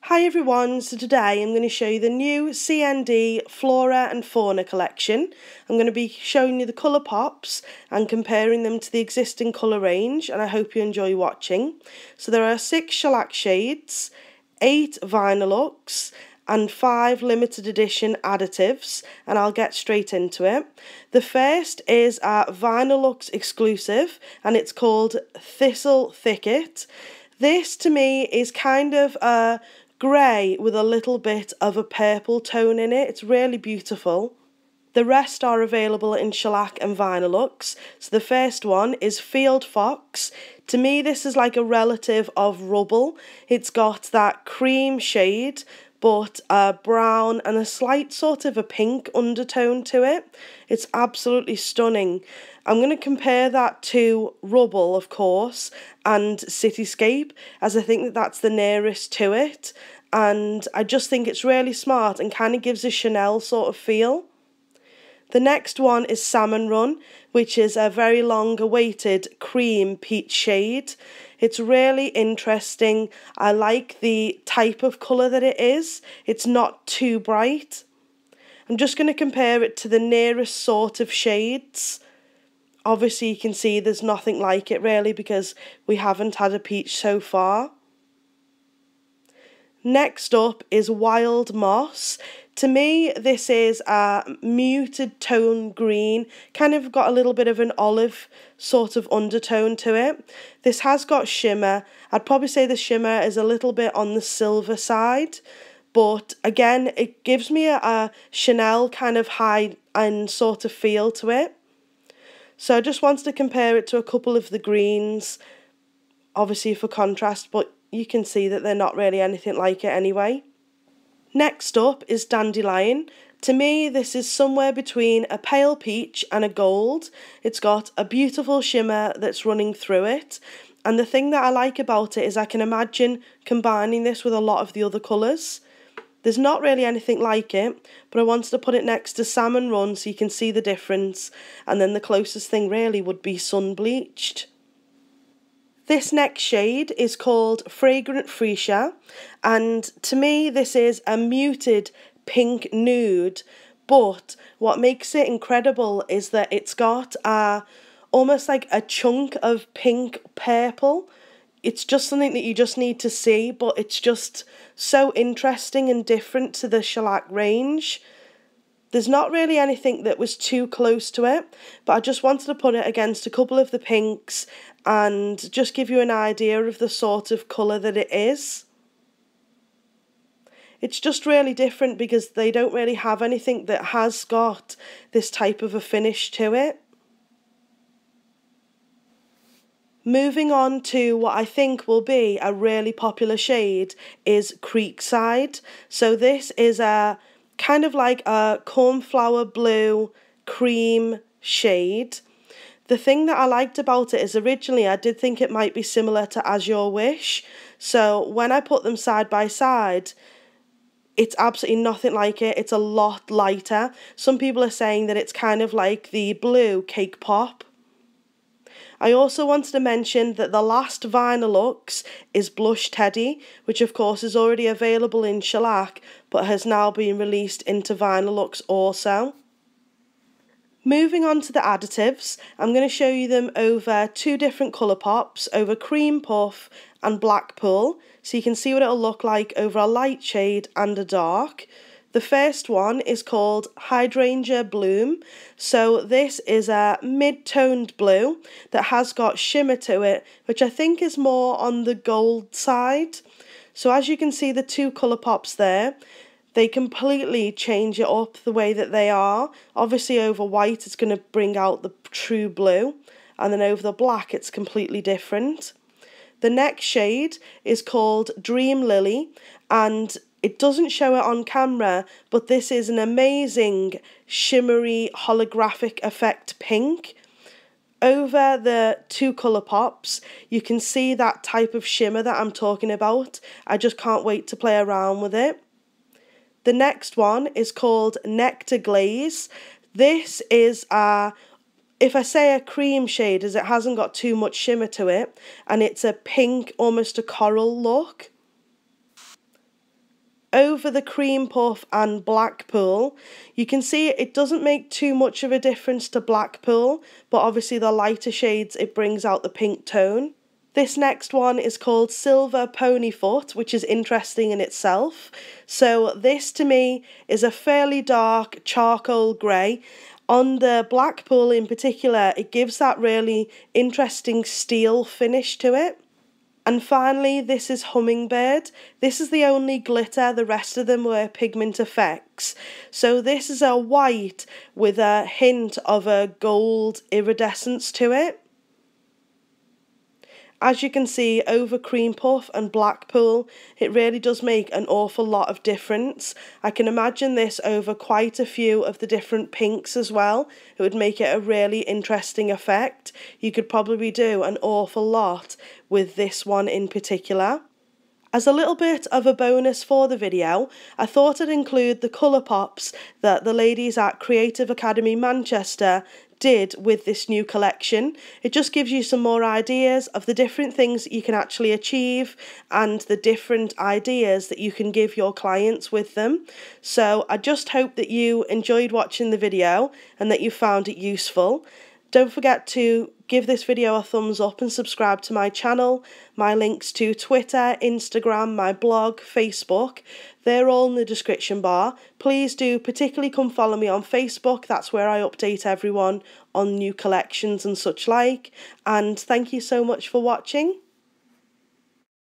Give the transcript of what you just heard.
Hi everyone, so today I'm going to show you the new CND Flora and Fauna collection. I'm going to be showing you the colour pops and comparing them to the existing colour range, and I hope you enjoy watching. So there are 6 shellac shades, 8 Vinylux and 5 limited edition additives, and I'll get straight into it. The first is a Vinylux exclusive and it's called Thistle Thicket. This to me is kind of a grey with a little bit of a purple tone in it. It's really beautiful. The rest are available in shellac and Vinylux. So the first one is Fieldfox. To me this is like a relative of Rubble. It's got that cream shade but a brown and a slight sort of a pink undertone to it. It's absolutely stunning. I'm going to compare that to Rubble, of course, and Cityscape, as I think that that's the nearest to it, and I just think it's really smart and kind of gives a Chanel sort of feel. The next one is Salmon Run, which is a very long awaited cream peach shade. It's really interesting. I like the type of colour that it is. It's not too bright. I'm just going to compare it to the nearest sort of shades. Obviously you can see there's nothing like it really because we haven't had a peach so far. Next up is Wild Moss. To me this is a muted tone green, kind of got a little bit of an olive sort of undertone to it. This has got shimmer. I'd probably say the shimmer is a little bit on the silver side, but again it gives me a Chanel kind of high-end sort of feel to it. So I just wanted to compare it to a couple of the greens, obviously for contrast, but you can see that they're not really anything like it anyway. Next up is Dandelion. To me this is somewhere between a pale peach and a gold. It's got a beautiful shimmer that's running through it, and the thing that I like about it is I can imagine combining this with a lot of the other colours. There's not really anything like it, but I wanted to put it next to Salmon Run so you can see the difference, and then the closest thing really would be Sun Bleached. This next shade is called Fragrant Freesia, and to me this is a muted pink nude, but what makes it incredible is that it's got almost like a chunk of pink purple. It's just something that you just need to see, but it's just so interesting and different to the shellac range. There's not really anything that was too close to it, but I just wanted to put it against a couple of the pinks and just give you an idea of the sort of colour that it is. It's just really different because they don't really have anything that has got this type of a finish to it. Moving on to what I think will be a really popular shade is Creekside. So this is a kind of like a cornflower blue cream shade. The thing that I liked about it is originally I did think it might be similar to As Your Wish. So when I put them side by side, it's absolutely nothing like it. It's a lot lighter. Some people are saying that it's kind of like the blue Cake Pop. I also wanted to mention that the last Vinylux is Blush Teddy, which of course is already available in shellac, but has now been released into Vinylux also. Moving on to the additives, I'm going to show you them over 2 different colour pops, over Cream Puff and Blackpool, so you can see what it'll look like over a light shade and a dark. The first one is called Hydrangea Bloom. So this is a mid-toned blue that has got shimmer to it, which I think is more on the gold side. So as you can see the 2 colour pops there, they completely change it up the way that they are. Obviously over white it's going to bring out the true blue, and then over the black it's completely different. The next shade is called Dream Lily, and it doesn't show it on camera, but this is an amazing shimmery holographic effect pink. Over the 2 colour pops, you can see that type of shimmer that I'm talking about. I just can't wait to play around with it. The next one is called Nectar Glaze. This is if I say a cream shade, as it hasn't got too much shimmer to it, and it's a pink, almost a coral look. over the Cream Puff and Blackpool. You can see it doesn't make too much of a difference to Blackpool, but obviously the lighter shades, it brings out the pink tone. This next one is called Silver Ponyfoot, which is interesting in itself. So this to me is a fairly dark charcoal grey. On the Blackpool in particular, it gives that really interesting steel finish to it. And finally, this is Hummingbird. This is the only glitter, the rest of them were pigment effects. So this is a white with a hint of a gold iridescence to it. As you can see, over Cream Puff and Blackpool, it really does make an awful lot of difference. I can imagine this over quite a few of the different pinks as well. It would make it a really interesting effect. You could probably do an awful lot with this one in particular. As a little bit of a bonus for the video, I thought I'd include the colour pops that the ladies at Creative Academy Manchester did with this new collection. It just gives you some more ideas of the different things that you can actually achieve and the different ideas that you can give your clients with them. So I just hope that you enjoyed watching the video and that you found it useful. Don't forget to give this video a thumbs up and subscribe to my channel. My links to Twitter, Instagram, my blog, Facebook, they're all in the description bar. Please do particularly come follow me on Facebook. That's where I update everyone on new collections and such like. And thank you so much for watching.